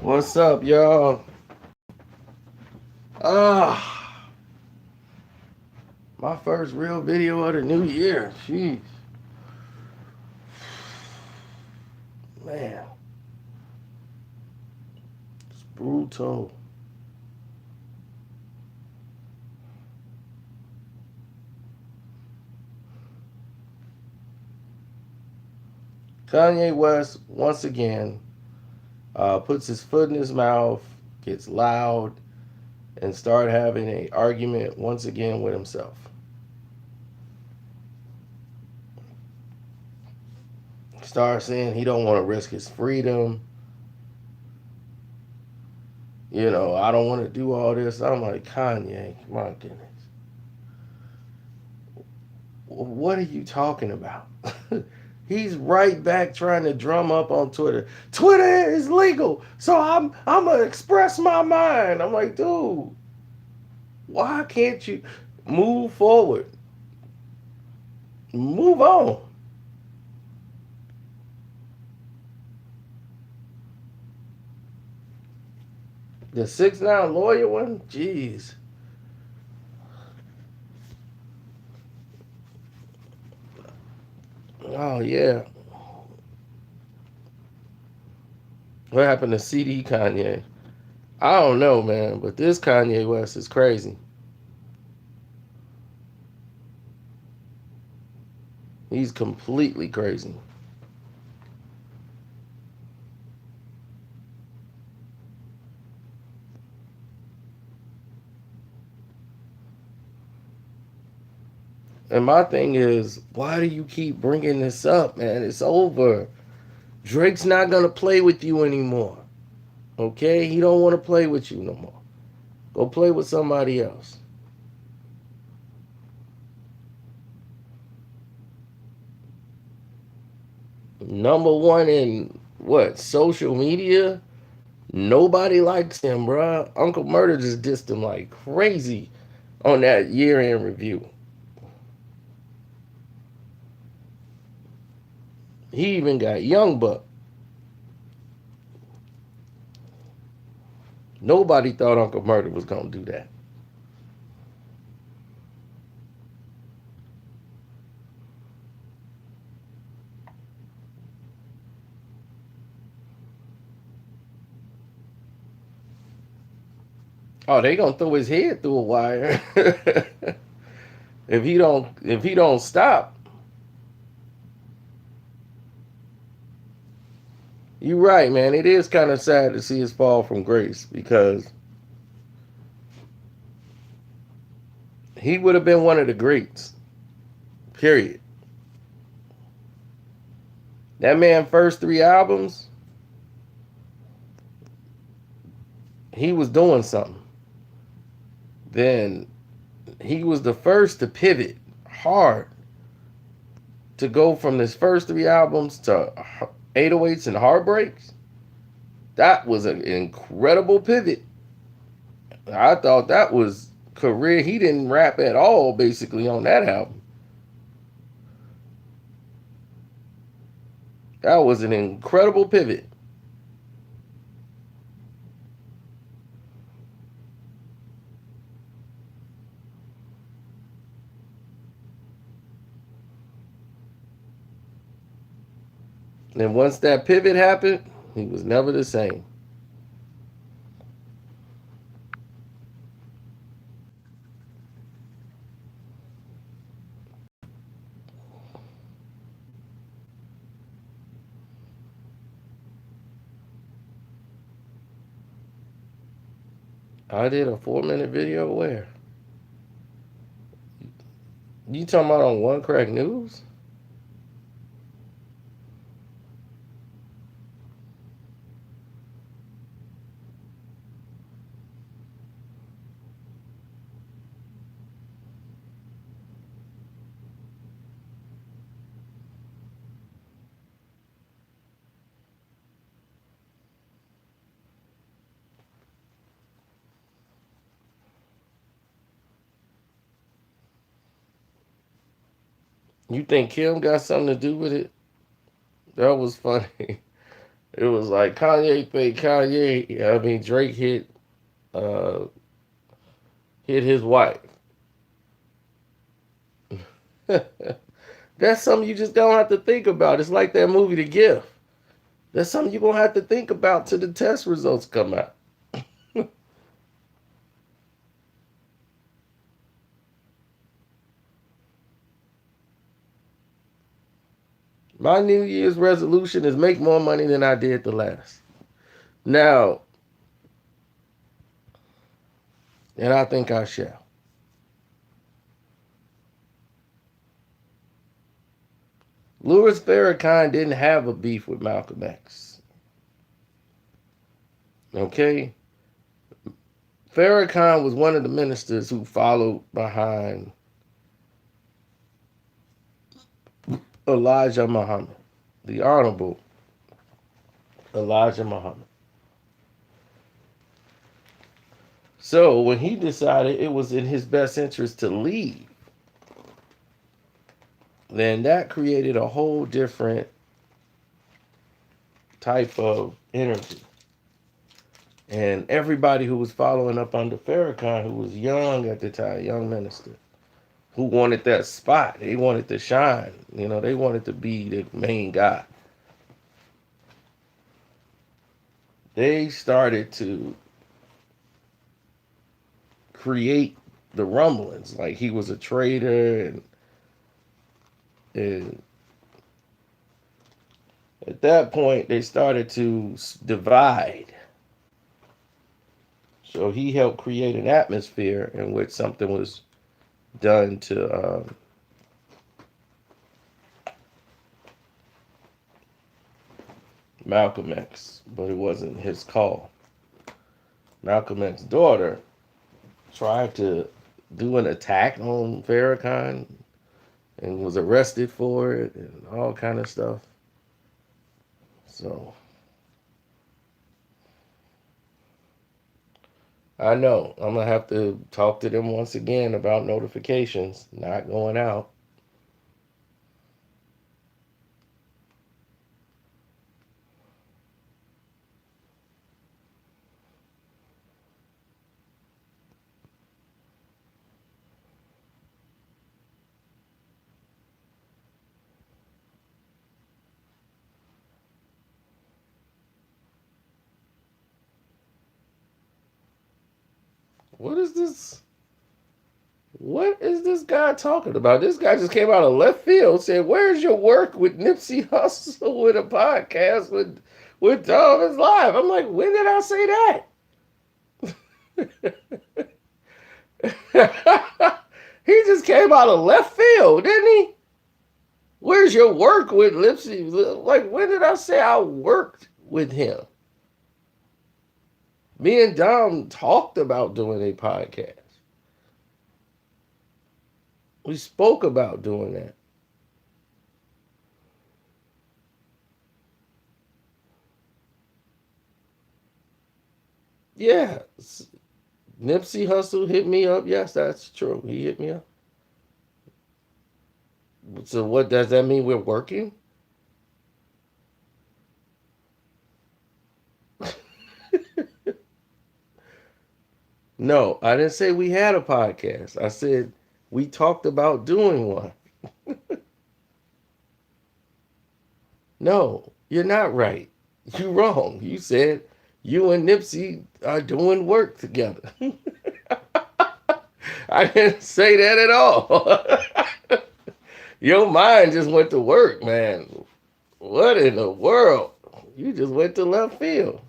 What's up, y'all? Ah, my first real video of the new year. Jeez, man, it's brutal. Kanye West once again puts his foot in his mouth, gets loud, and start having an argument once again with himself. Start saying he don't want to risk his freedom. I don't want to do all this. I'm like, Kanye, my goodness. What are you talking about? He's right back trying to drum up on Twitter. Twitter is legal, so I'm gonna express my mind. I'm like, dude, why can't you move forward? Move on. The 6ix9ine lawyer one, jeez. Oh yeah. What happened to CD Kanye? I don't know, man, but this Kanye West is crazy. He's completely crazy. And my thing is, why do you keep bringing this up, man? It's over. Drake's not gonna play with you anymore. Okay? He don't want to play with you no more. Go play with somebody else. Number one in what? Social media? Nobody likes him, bruh. Uncle Murder just dissed him like crazy on that year-end review. He even got Young Buck. Nobody thought Uncle Murder was gonna do that. Oh, they gonna throw his head through a wire if he don't stop. You're right, man. It is kind of sad to see his fall from grace because he would have been one of the greats. Period. That man first 3 albums, he was doing something. Then he was the first to pivot hard to go from his first 3 albums to 808s and Heartbreaks. That was an incredible pivot. I thought that was career. He didn't rap at all, basically, on that album. That was an incredible pivot. And once that pivot happened, he was never the same. I did a 4-minute video where? You talking about on One Crack News? You think Kim got something to do with it? That was funny. It was like Drake uh, hit his wife. That's something you just don't have to think about. It's like that movie, The Gift. That's something you're going to have to think about till the test results come out. My New Year's resolution is make more money than I did the last. Now, and I think I shall. Louis Farrakhan didn't have a beef with Malcolm X. Okay? Farrakhan was one of the ministers who followed behind Elijah Muhammad, the Honorable Elijah Muhammad. So when he decided it was in his best interest to leave, then that created a whole different type of energy. And everybody who was following up under Farrakhan, who was young at the time, young minister, who wanted that spot, they wanted to shine, they wanted to be the main guy. They started to create the rumblings like he was a traitor, and at that point they started to divide. So he helped create an atmosphere in which something was done to Malcolm X, but it wasn't his call. Malcolm X's daughter tried to do an attack on Farrakhan and was arrested for it and all kind of stuff. So I know I'm gonna have to talk to them once again about notifications not going out. What is this? What is this guy talking about? This guy just came out of left field, said, "Where's your work with Nipsey Hussle with a podcast with Thomas Live?" I'm like, when did I say that? He just came out of left field, didn't he? Where's your work with Nipsey? Like, when did I say I worked with him? Me and Dom talked about doing a podcast. We spoke about doing that. Yeah. Nipsey Hussle hit me up. Yes, that's true. He hit me up. So what does that mean? We're working? No, I didn't say we had a podcast. I said we talked about doing one. No, you're not right. You're wrong. You said you and Nipsey are doing work together. I didn't say that at all. Your mind just went to work, man. What in the world? You just went to left field.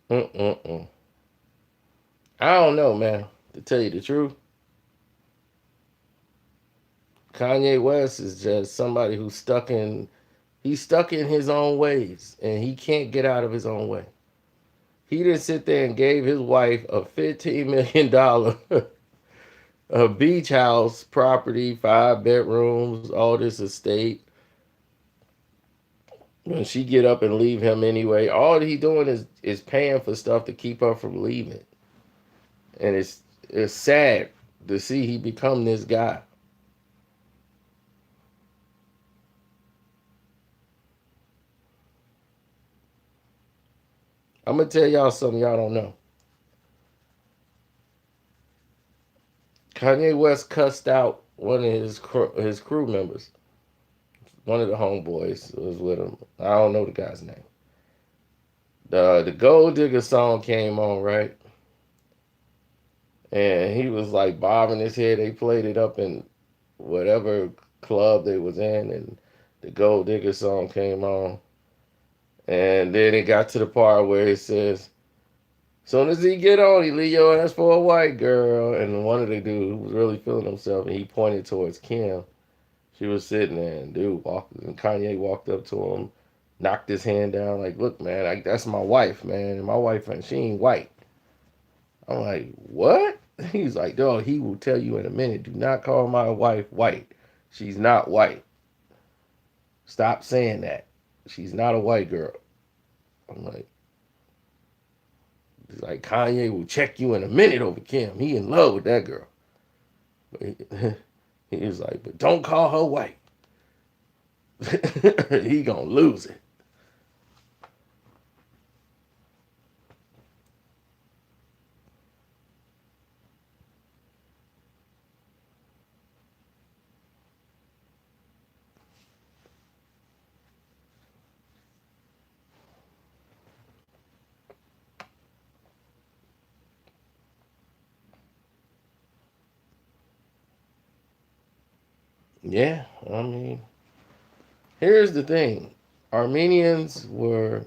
Mm-mm-mm. I don't know, man. To tell you the truth, Kanye West is just somebody he's stuck in his own ways and he can't get out of his own way. He didn't sit there and gave his wife a $15 million a beach house property, 5 bedrooms, all this estate. When she get up and leave him anyway, all he doing is paying for stuff to keep her from leaving. And it's sad to see he become this guy. I'm gonna tell y'all something y'all don't know. Kanye West cussed out one of his crew members. One of the homeboys was with him. I don't know the guy's name. The Gold Digger song came on, right? And he was like bobbing his head. They played it up in whatever club they was in, and the Gold Digger song came on. And then it got to the part where it says, soon as he get on, he leave your ass for a white girl. And one of the dudes who was really feeling himself, and he pointed towards Kim. She was sitting there, and and Kanye walked up to him, knocked his hand down, like, look, man, that's my wife, man. And my wife, she ain't white. I'm like, what? He's like, dog, he will tell you in a minute, do not call my wife white. She's not white. Stop saying that. She's not a white girl. I'm like, he's like, Kanye will check you in a minute over Kim. He in love with that girl. He was like, but don't call her white. He gonna lose it. Yeah, I mean, here's the thing. Armenians were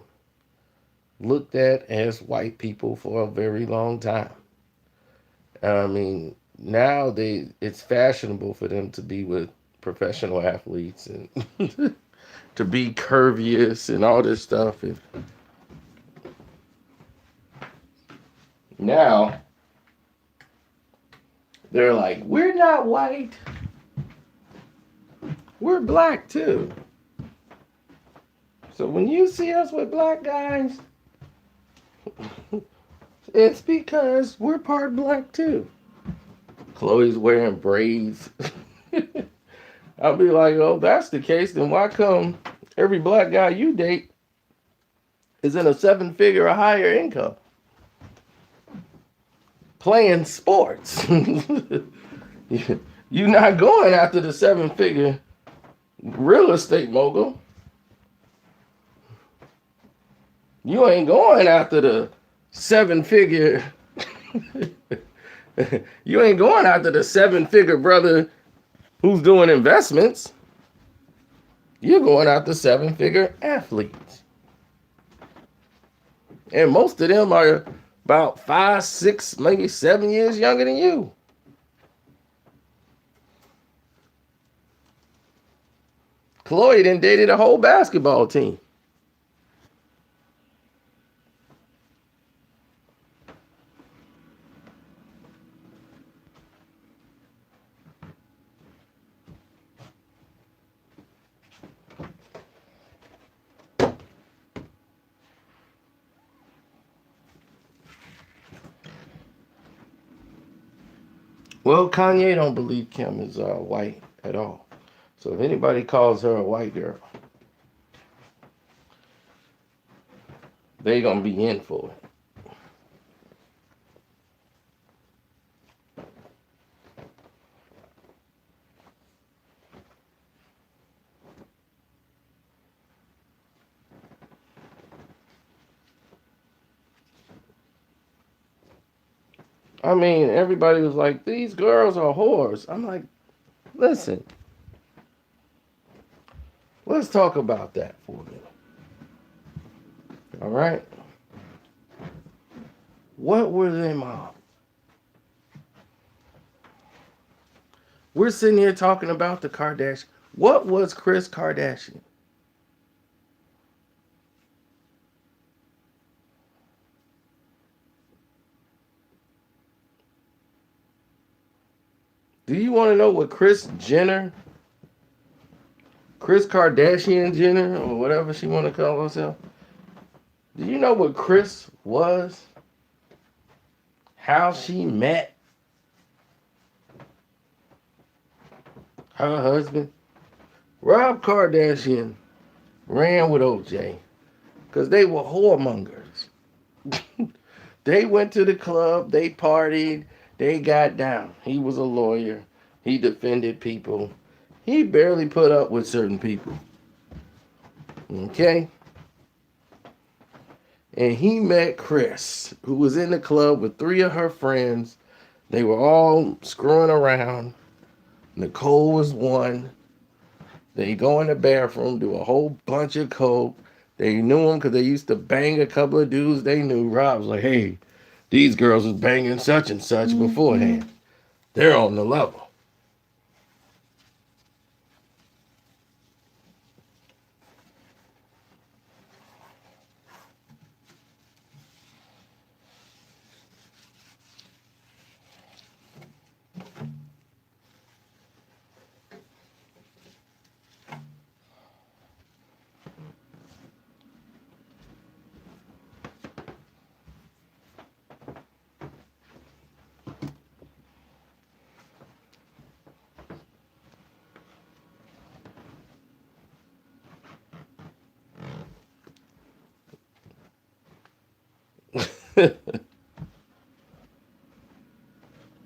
looked at as white people for a very long time. I mean, now it's fashionable for them to be with professional athletes and to be curvious and all this stuff. And now they're like, we're not white. We're black too. So when you see us with black guys, it's because we're part black too. Chloe's wearing braids. I'll be like, oh, that's the case, then why come every black guy you date is in a 7-figure or higher income? Playing sports. You're not going after the 7-figure real estate mogul. You ain't going after the 7-figure. You ain't going after the 7-figure brother who's doing investments. You're going after 7-figure athletes. And most of them are about 5, 6, maybe 7 years younger than you. Chloe done dated a whole basketball team. Well, Kanye don't believe Kim is white at all. So if anybody calls her a white girl, they gonna be in for it. I mean, everybody was like, these girls are whores. I'm like, listen, let's talk about that for a minute. All right? What were their moms? We're sitting here talking about the Kardashians. What was Kris Kardashian? Do you want to know what Kris Kardashian Jenner, or whatever she want to call herself? Do you know what Kris was? How she met her husband? Rob Kardashian ran with OJ because they were whoremongers. They went to the club, they partied, they got down. He was a lawyer. He defended people. He barely put up with certain people. Okay? And he met Kris, who was in the club with 3 of her friends. They were all screwing around. Nicole was one. They go in the bathroom, do a whole bunch of coke. They knew him because they used to bang a couple of dudes they knew. Rob was like, hey, these girls was banging such and such beforehand. They're on the level.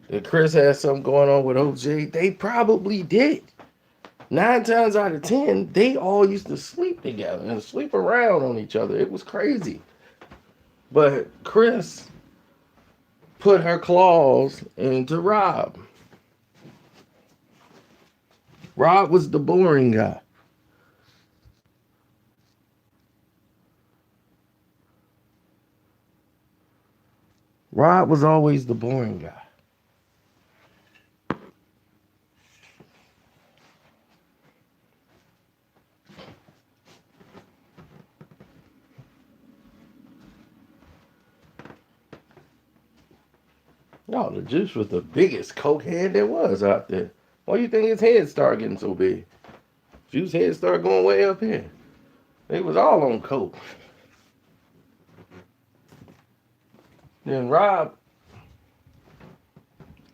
If Kris had something going on with OJ, they probably did. 9 times out of 10, they all used to sleep together and sleep around on each other. It was crazy. But Kris put her claws into Rob. Rob was the boring guy. Rob was always the boring guy. No, the Juice was the biggest cokehead there was out there. Why do you think his head started getting so big? Juice head started going way up here. They was all on coke. Then Rob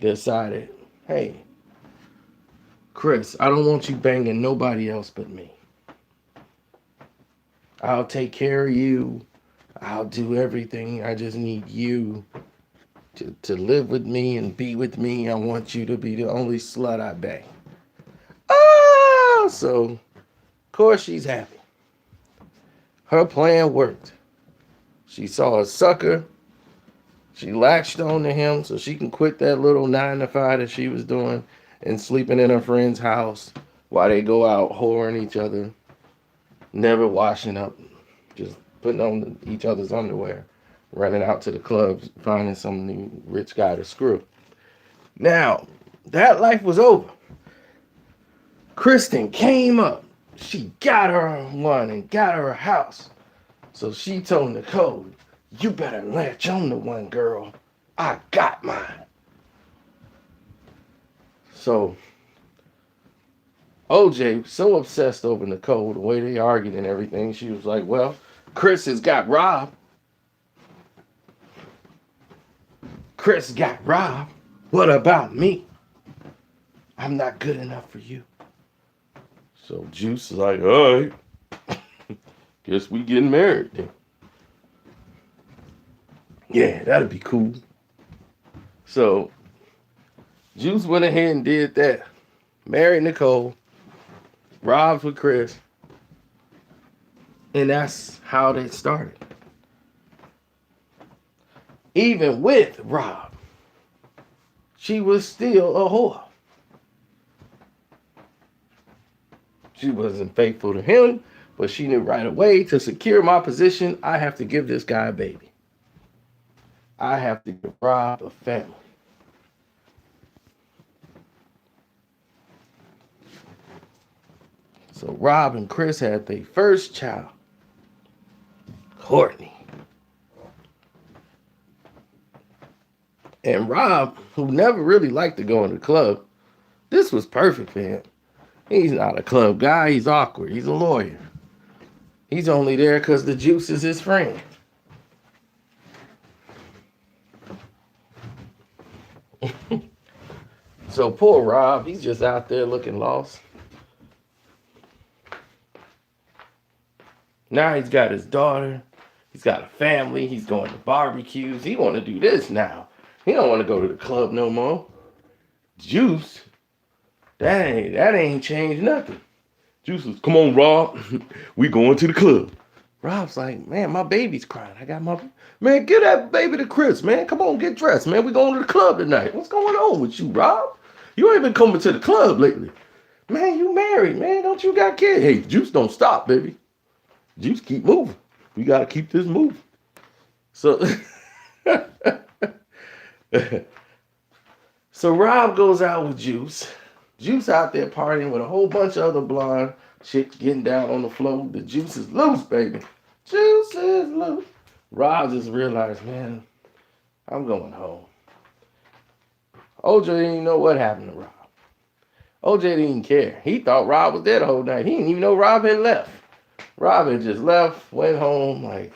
decided, hey, Kris, I don't want you banging nobody else but me. I'll take care of you. I'll do everything. I just need you to live with me and be with me. I want you to be the only slut I bang. Oh, so of course she's happy. Her plan worked. She saw a sucker. She latched on to him so she can quit that little 9 to 5 that she was doing and sleeping in her friend's house while they go out whoring each other, never washing up, just putting on each other's underwear, running out to the clubs, finding some new rich guy to screw. Now, that life was over. Kristen came up. She got her one and got her a house. So she told Nicole, you better latch on to one, girl. I got mine. So OJ so obsessed over Nicole, the way they argued and everything, she was like, well, Kris has got Rob. Kris got Rob. What about me? I'm not good enough for you. So Juice is like, all right. Guess we getting married then. Yeah, that'd be cool. So Juice went ahead and did that. Married Nicole. Rob's with Kris. And that's how they started. Even with Rob, she was still a whore. She wasn't faithful to him, but she knew right away, to secure my position, I have to give this guy a baby. I have to give Rob a family. So Rob and Kris had their first child, Courtney. And Rob, who never really liked to go in the club, This was perfect for him. He's not a club guy. He's awkward. He's a lawyer. He's only there because the juice is his friend. So poor Rob, he's just out there looking lost. Now he's got his daughter. He's got a family. He's going to barbecues. He want to do this now. He don't want to go to the club no more. Juice, that ain't changed nothing. Juice was, come on, Rob. We going to the club. Rob's like, man, my baby's crying. Man, give that baby to Chris, man. Come on, get dressed, man. We going to the club tonight. What's going on with you, Rob? You ain't been coming to the club lately. Man, you married, man. Don't you got kids? Hey, Juice don't stop, baby. Juice keep moving. We got to keep this moving. So, so Rob goes out with Juice. Juice out there partying with a whole bunch of other blonde chicks getting down on the floor. The juice is loose, baby. Juice is loose. Rob just realized, man, I'm going home. OJ didn't even know what happened to Rob. OJ didn't even care. He thought Rob was there the whole night. He didn't even know Rob had left. Rob had just left, went home, like,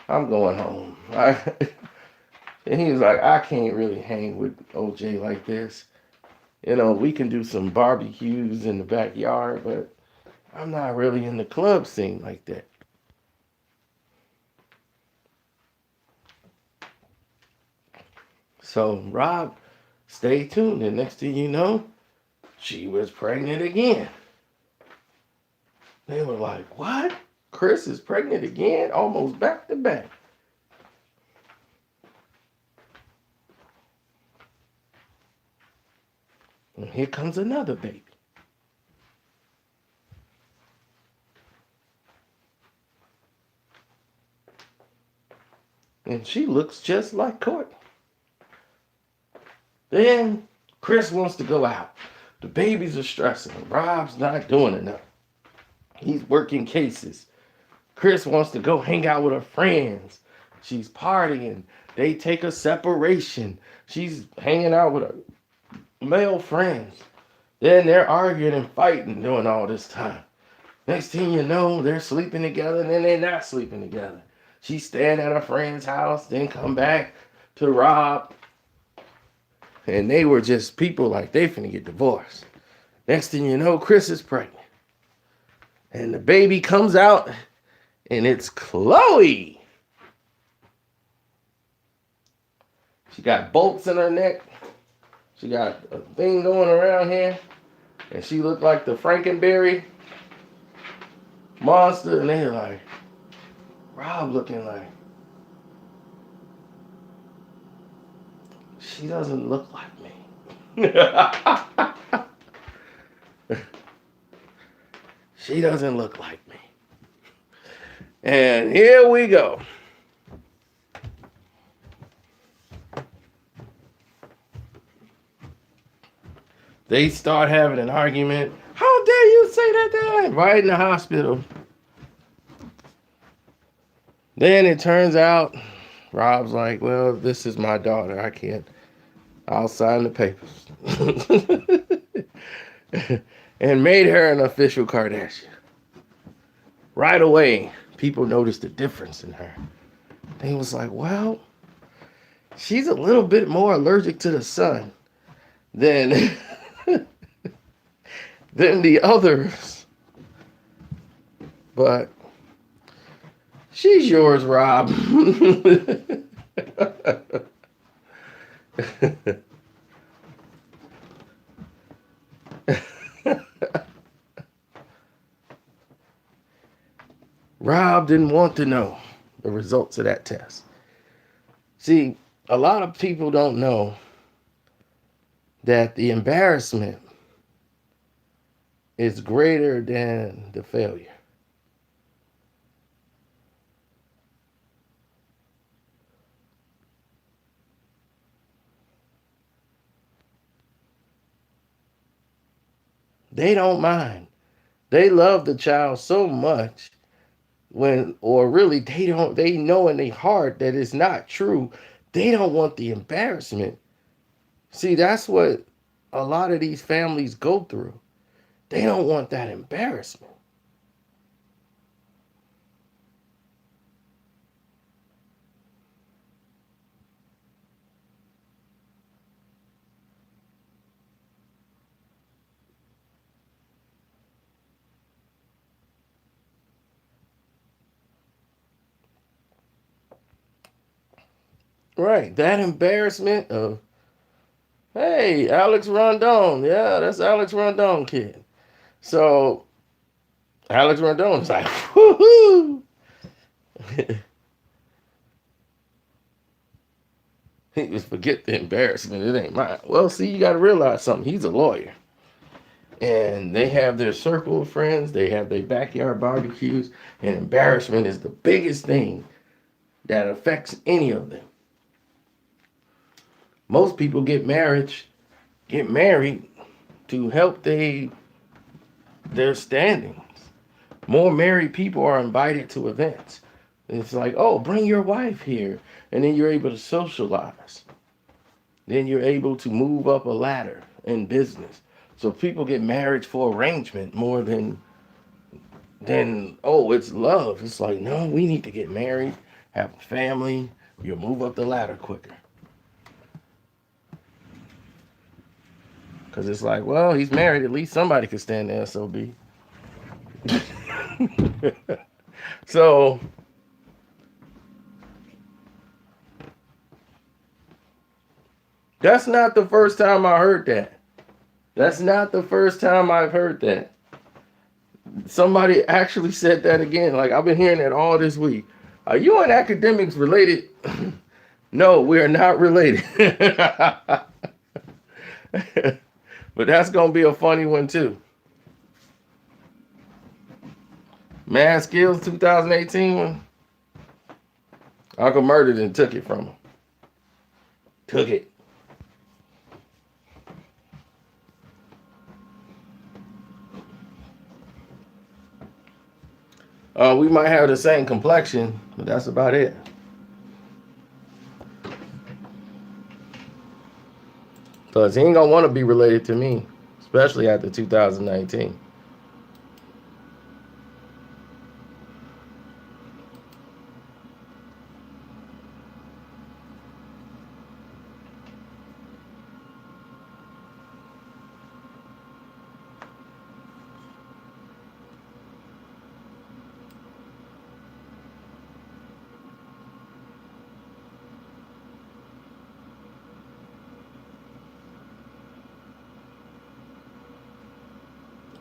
I'm going home. And he was like, I can't really hang with OJ like this. You know, we can do some barbecues in the backyard, but I'm not really in the club scene like that. So Rob, stay tuned. And next thing you know, she was pregnant again. They were like, what? Chris is pregnant again? Almost back to back. And here comes another baby. And she looks just like Courtney. Then Chris wants to go out. The babies are stressing. Rob's not doing enough. He's working cases. Chris wants to go hang out with her friends. She's partying. They take a separation. She's hanging out with her male friends. Then they're arguing and fighting during all this time. Next thing you know, they're sleeping together, and then they're not sleeping together. She's staying at her friend's house, then come back to Rob. And they were just people like they finna get divorced. Next thing you know, Chris is pregnant. And the baby comes out, and it's Chloe. She got bolts in her neck. She got a thing going around here. And she looked like the Frankenberry monster. And they're like, Rob looking like, she doesn't look like me. She doesn't look like me. And here we go. They start having an argument. How dare you say that? Right in the hospital. Then it turns out, Rob's like, well, this is my daughter. I can't. I'll sign the papers. And made her an official Kardashian. Right away, people noticed a difference in her. They was like, well, she's a little bit more allergic to the sun than than the others. But she's yours, Rob. Rob didn't want to know the results of that test. See, a lot of people don't know that the embarrassment is greater than the failure. They don't mind. They love the child so much they know in their heart that it's not true. They don't want the embarrassment. See, that's what a lot of these families go through. They don't want that embarrassment. Right. That embarrassment of, hey, Alex Rondon. Yeah, that's Alex Rondon kid. So Alex Rondon is like, woohoo. He just forget the embarrassment. It ain't mine. Well, see, you got to realize something. He's a lawyer. And they have their circle of friends. They have their backyard barbecues. And embarrassment is the biggest thing that affects any of them. Most people get married to help their standings. More married people are invited to events. It's like, oh, bring your wife here. And then you're able to socialize. Then you're able to move up a ladder in business. So people get marriage for arrangement more than oh, it's love. It's like, no, we need to get married, have a family. You'll move up the ladder quicker. Because it's like, well, he's married. At least somebody could stand the SOB. So that's not the first time I heard that. That's not the first time I've heard that. Somebody actually said that again. Like, I've been hearing that all this week. Are you and academics related? No, we are not related. But that's going to be a funny one, too. Mad Skills 2018 one. Uncle murdered and took it from him. Took it. We might have the same complexion, but that's about it. Because he ain't going to want to be related to me, especially after 2019.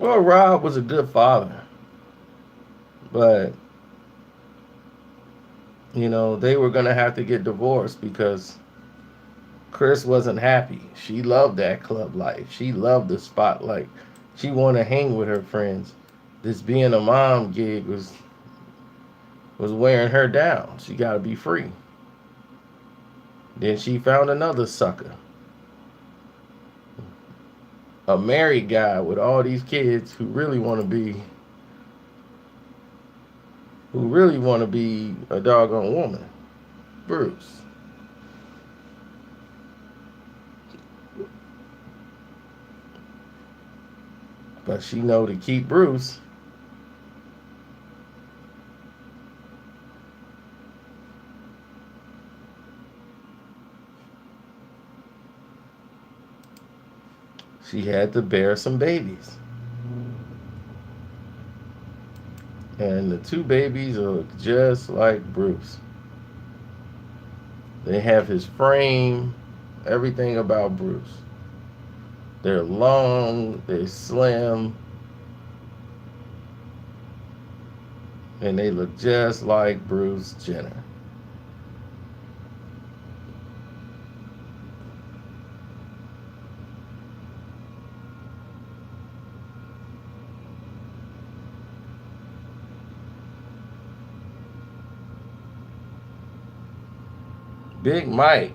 Well, Rob was a good father, but they were gonna have to get divorced because Chris wasn't happy. She loved that club life. She loved the spotlight. She wanted to hang with her friends. This being a mom gig was wearing her down. She got to be free. Then she found another sucker, a married guy with all these kids who really want to be a doggone woman, Bruce. But she know to keep Bruce. She had to bear some babies. And the two babies are just like Bruce. They have his frame, everything about Bruce. They're long, they're slim, and they look just like Bruce Jenner. Big Mike.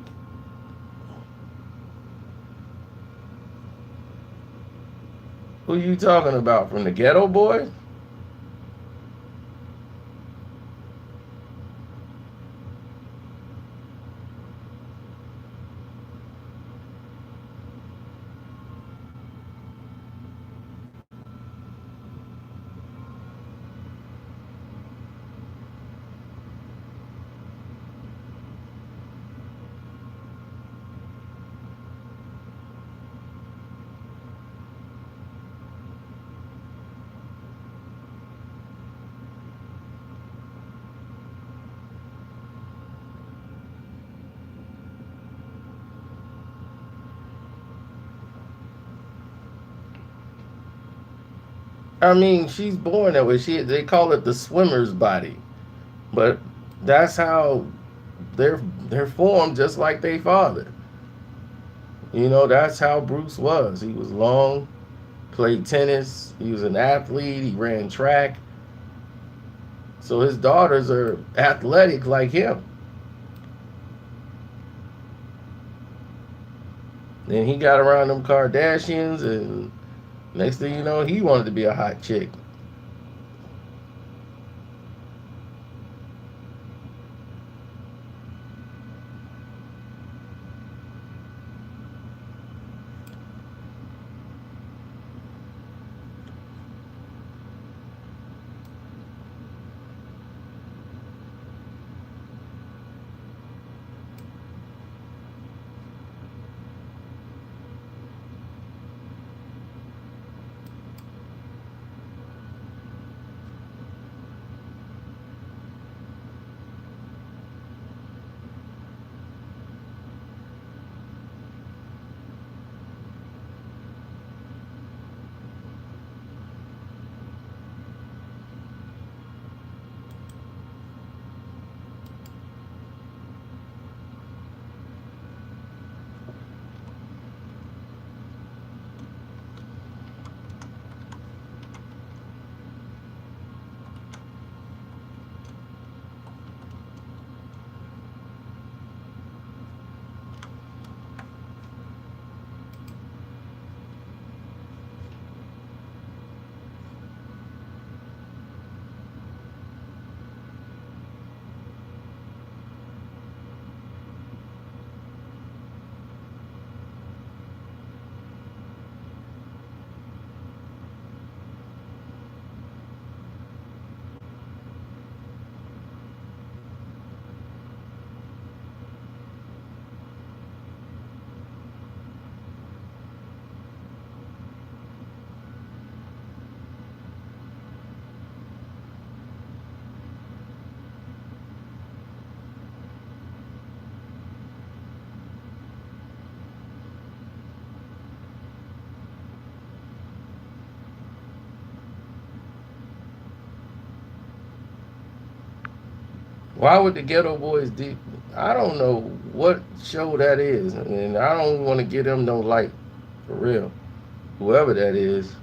Who you talking about? From the Ghetto Boys? I mean, she's born that way. They call it the swimmer's body, but that's how they're formed, just like their father. That's how Bruce was. He was long, played tennis. He was an athlete. He ran track. So his daughters are athletic like him. Then he got around them Kardashians, and next thing you know, he wanted to be a hot chick. Why would the Ghetto Boys do? I don't know what show that is, and I don't want to give them no light, for real. Whoever that is.